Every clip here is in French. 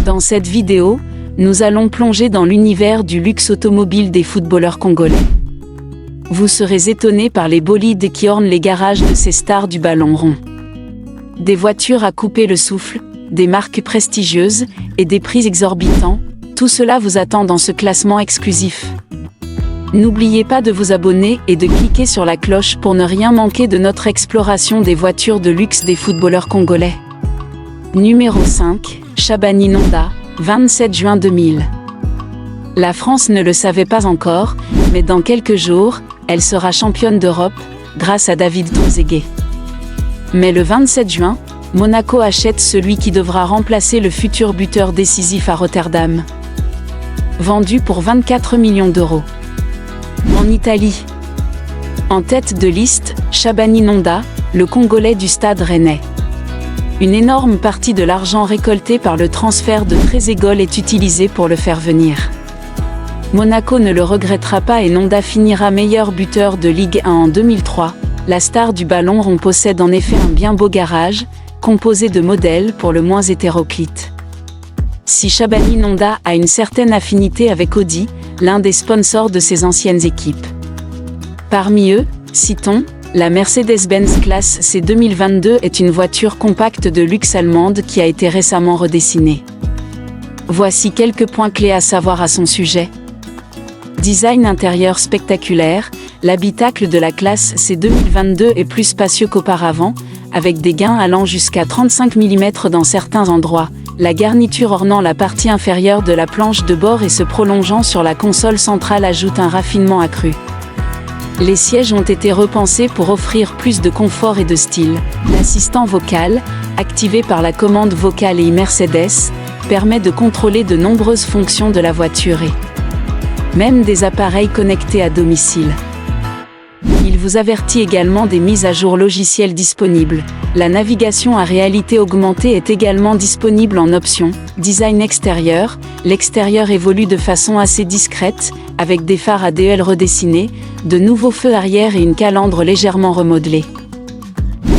Dans cette vidéo, nous allons plonger dans l'univers du luxe automobile des footballeurs congolais. Vous serez étonnés par les bolides qui ornent les garages de ces stars du ballon rond. Des voitures à couper le souffle, des marques prestigieuses et des prix exorbitants, tout cela vous attend dans ce classement exclusif. N'oubliez pas de vous abonner et de cliquer sur la cloche pour ne rien manquer de notre exploration des voitures de luxe des footballeurs congolais. Numéro 5, Shabani Nonda, 27 juin 2000. La France ne le savait pas encore, mais dans quelques jours, elle sera championne d'Europe, grâce à David Trezeguet. Mais le 27 juin, Monaco achète celui qui devra remplacer le futur buteur décisif à Rotterdam. Vendu pour 24 millions d'euros. En Italie. En tête de liste, Shabani Nonda, le Congolais du Stade Rennais. Une énorme partie de l'argent récolté par le transfert de Trezeguet est utilisée pour le faire venir. Monaco ne le regrettera pas et Nonda finira meilleur buteur de Ligue 1 en 2003. La star du ballon rond possède en effet un bien beau garage, composé de modèles pour le moins hétéroclites. Si Shabani Nonda a une certaine affinité avec Audi, l'un des sponsors de ses anciennes équipes. Parmi eux, citons, la Mercedes-Benz Classe C 2022 est une voiture compacte de luxe allemande qui a été récemment redessinée. Voici quelques points clés à savoir à son sujet. Design intérieur spectaculaire, l'habitacle de la Classe C 2022 est plus spacieux qu'auparavant, avec des gains allant jusqu'à 35 mm dans certains endroits, la garniture ornant la partie inférieure de la planche de bord et se prolongeant sur la console centrale ajoute un raffinement accru. Les sièges ont été repensés pour offrir plus de confort et de style. L'assistant vocal, activé par la commande vocale et Mercedes, permet de contrôler de nombreuses fonctions de la voiture et même des appareils connectés à domicile. Il vous avertit également des mises à jour logicielles disponibles. La navigation à réalité augmentée est également disponible en option. Design extérieur, l'extérieur évolue de façon assez discrète, avec des phares ADL redessinés, de nouveaux feux arrière et une calandre légèrement remodelée.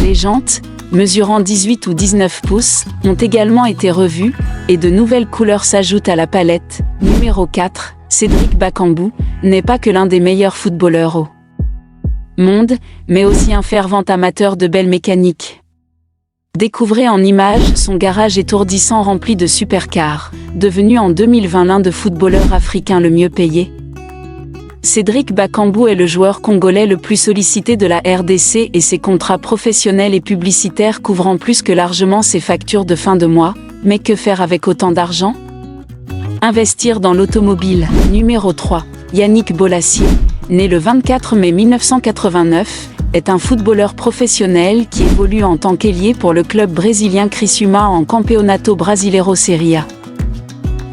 Les jantes, mesurant 18 ou 19 pouces, ont également été revues, et de nouvelles couleurs s'ajoutent à la palette. Numéro 4, Cédric Bakambu, n'est pas que l'un des meilleurs footballeurs au monde, mais aussi un fervent amateur de belles mécaniques. Découvrez en images son garage étourdissant rempli de supercars, devenu en 2020 l'un des footballeurs africains le mieux payé. Cédric Bakambu est le joueur congolais le plus sollicité de la RDC et ses contrats professionnels et publicitaires couvrant plus que largement ses factures de fin de mois. Mais que faire avec autant d'argent? Investir dans l'automobile. Numéro 3. Yannick Bolasie, né le 24 mai 1989, est un footballeur professionnel qui évolue en tant qu'ailier pour le club brésilien Criciúma en Campeonato Brasileiro Série A.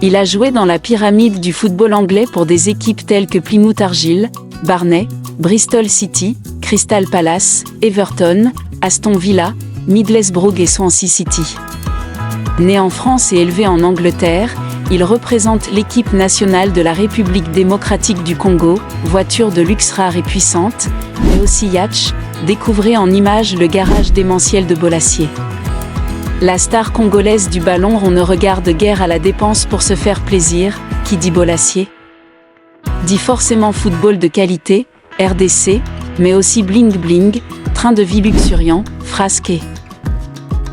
Il a joué dans la pyramide du football anglais pour des équipes telles que Plymouth Argyle, Barnet, Bristol City, Crystal Palace, Everton, Aston Villa, Middlesbrough et Swansea City. Né en France et élevé en Angleterre, il représente l'équipe nationale de la République démocratique du Congo, voiture de luxe rare et puissante, mais aussi yacht. Découvrez en images le garage démentiel de Bolasie. La star congolaise du ballon rond ne regarde guère à la dépense pour se faire plaisir. Qui dit Bolasie dit forcément football de qualité, RDC, mais aussi bling bling, train de vie luxuriant, frasqué.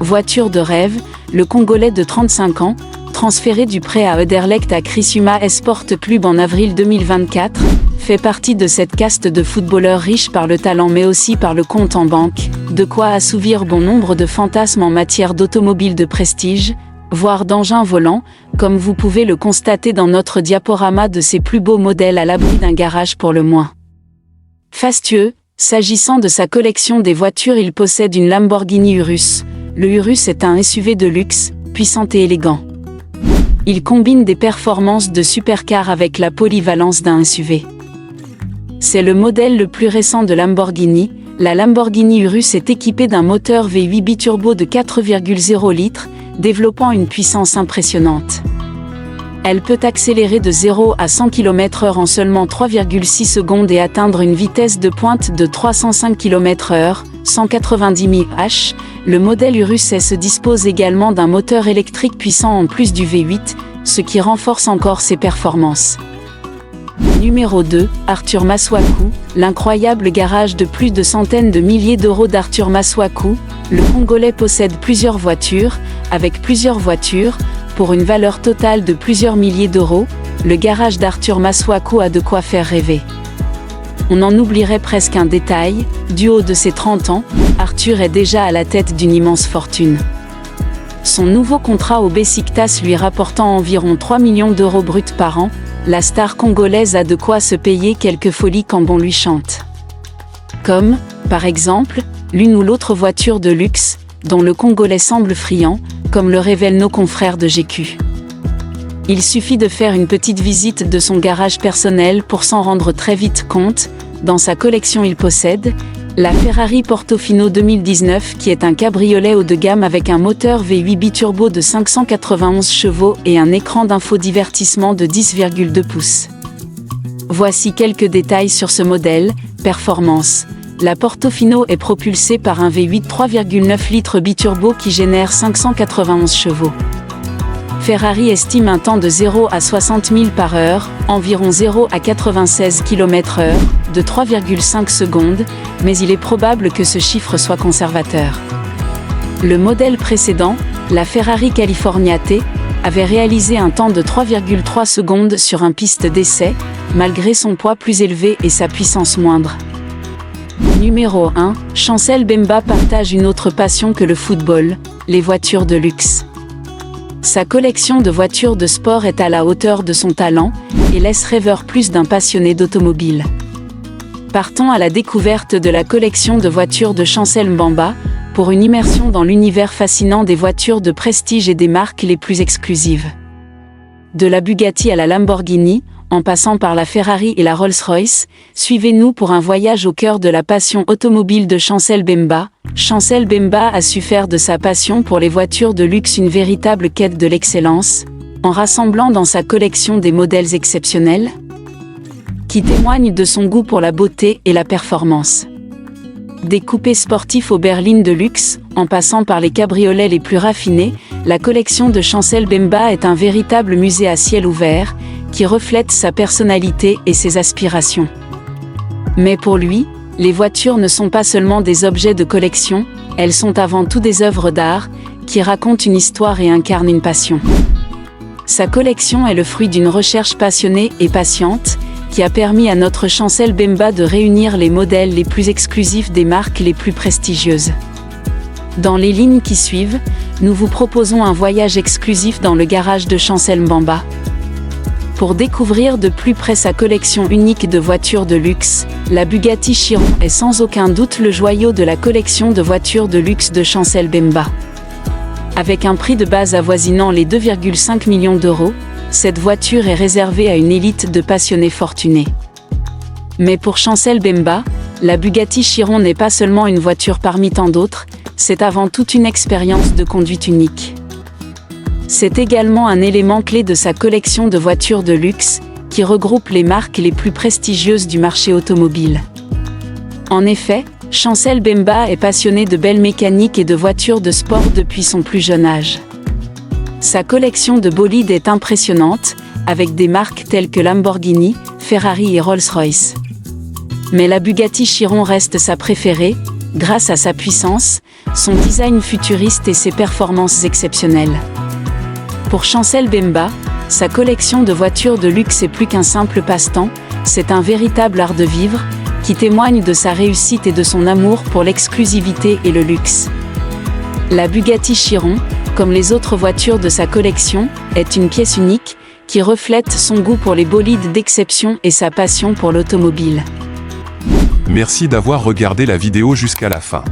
Voiture de rêve, le Congolais de 35 ans, transféré du prêt à Anderlecht à Criciúma Sport Club en avril 2024, fait partie de cette caste de footballeurs riches par le talent mais aussi par le compte en banque, de quoi assouvir bon nombre de fantasmes en matière d'automobiles de prestige, voire d'engins volants, comme vous pouvez le constater dans notre diaporama de ses plus beaux modèles à l'abri d'un garage pour le moins fastueux. S'agissant de sa collection des voitures, il possède une Lamborghini Urus. Le Urus est un SUV de luxe, puissant et élégant. Il combine des performances de supercar avec la polyvalence d'un SUV. C'est le modèle le plus récent de Lamborghini. La Lamborghini Urus est équipée d'un moteur V8 biturbo de 4,0 litres, développant une puissance impressionnante. Elle peut accélérer de 0 à 100 km/h en seulement 3,6 secondes et atteindre une vitesse de pointe de 305 km/h, 190 000 H, le modèle Urus S dispose également d'un moteur électrique puissant en plus du V8, ce qui renforce encore ses performances. Numéro 2, Arthur Masuaku, l'incroyable garage de plus de centaines de milliers d'euros d'Arthur Masuaku. Le Congolais possède plusieurs voitures, avec plusieurs voitures, pour une valeur totale de plusieurs milliers d'euros. Le garage d'Arthur Masuaku a de quoi faire rêver. On en oublierait presque un détail, du haut de ses 30 ans, Arthur est déjà à la tête d'une immense fortune. Son nouveau contrat au Beşiktaş lui rapportant environ 3 millions d'euros bruts par an, la star congolaise a de quoi se payer quelques folies quand bon lui chante. Comme, par exemple, l'une ou l'autre voiture de luxe, dont le Congolais semble friand, comme le révèlent nos confrères de GQ. Il suffit de faire une petite visite de son garage personnel pour s'en rendre très vite compte. Dans sa collection, il possède la Ferrari Portofino 2019 qui est un cabriolet haut de gamme avec un moteur V8 biturbo de 591 chevaux et un écran d'infodivertissement de 10,2 pouces. Voici quelques détails sur ce modèle. Performance. La Portofino est propulsée par un V8 3,9 litres biturbo qui génère 591 chevaux. Ferrari estime un temps de 0 à 60 000 par heure, environ 0 à 96 km/h, de 3,5 secondes, mais il est probable que ce chiffre soit conservateur. Le modèle précédent, la Ferrari California T, avait réalisé un temps de 3,3 secondes sur un piste d'essai, malgré son poids plus élevé et sa puissance moindre. Numéro 1, Chancel Mbemba partage une autre passion que le football, les voitures de luxe. Sa collection de voitures de sport est à la hauteur de son talent et laisse rêveur plus d'un passionné d'automobile. Partons à la découverte de la collection de voitures de Chancel Mbemba pour une immersion dans l'univers fascinant des voitures de prestige et des marques les plus exclusives. De la Bugatti à la Lamborghini, en passant par la Ferrari et la Rolls-Royce, suivez-nous pour un voyage au cœur de la passion automobile de Chancel Mbemba. Chancel Mbemba a su faire de sa passion pour les voitures de luxe une véritable quête de l'excellence, en rassemblant dans sa collection des modèles exceptionnels, qui témoignent de son goût pour la beauté et la performance. Des coupés sportifs aux berlines de luxe, en passant par les cabriolets les plus raffinés, la collection de Chancel Mbemba est un véritable musée à ciel ouvert, qui reflète sa personnalité et ses aspirations. Mais pour lui, les voitures ne sont pas seulement des objets de collection, elles sont avant tout des œuvres d'art, qui racontent une histoire et incarnent une passion. Sa collection est le fruit d'une recherche passionnée et patiente, qui a permis à notre Chancel Mbemba de réunir les modèles les plus exclusifs des marques les plus prestigieuses. Dans les lignes qui suivent, nous vous proposons un voyage exclusif dans le garage de Chancel Mbemba. Pour découvrir de plus près sa collection unique de voitures de luxe, la Bugatti Chiron est sans aucun doute le joyau de la collection de voitures de luxe de Chancel Mbemba. Avec un prix de base avoisinant les 2,5 millions d'euros, cette voiture est réservée à une élite de passionnés fortunés. Mais pour Chancel Mbemba, la Bugatti Chiron n'est pas seulement une voiture parmi tant d'autres, c'est avant tout une expérience de conduite unique. C'est également un élément clé de sa collection de voitures de luxe, qui regroupe les marques les plus prestigieuses du marché automobile. En effet, Chancel Mbemba est passionné de belles mécaniques et de voitures de sport depuis son plus jeune âge. Sa collection de bolides est impressionnante, avec des marques telles que Lamborghini, Ferrari et Rolls-Royce. Mais la Bugatti Chiron reste sa préférée, grâce à sa puissance, son design futuriste et ses performances exceptionnelles. Pour Chancel Mbemba, sa collection de voitures de luxe est plus qu'un simple passe-temps, c'est un véritable art de vivre, qui témoigne de sa réussite et de son amour pour l'exclusivité et le luxe. La Bugatti Chiron, comme les autres voitures de sa collection, est une pièce unique, qui reflète son goût pour les bolides d'exception et sa passion pour l'automobile. Merci d'avoir regardé la vidéo jusqu'à la fin.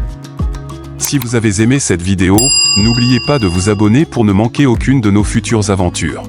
Si vous avez aimé cette vidéo, n'oubliez pas de vous abonner pour ne manquer aucune de nos futures aventures.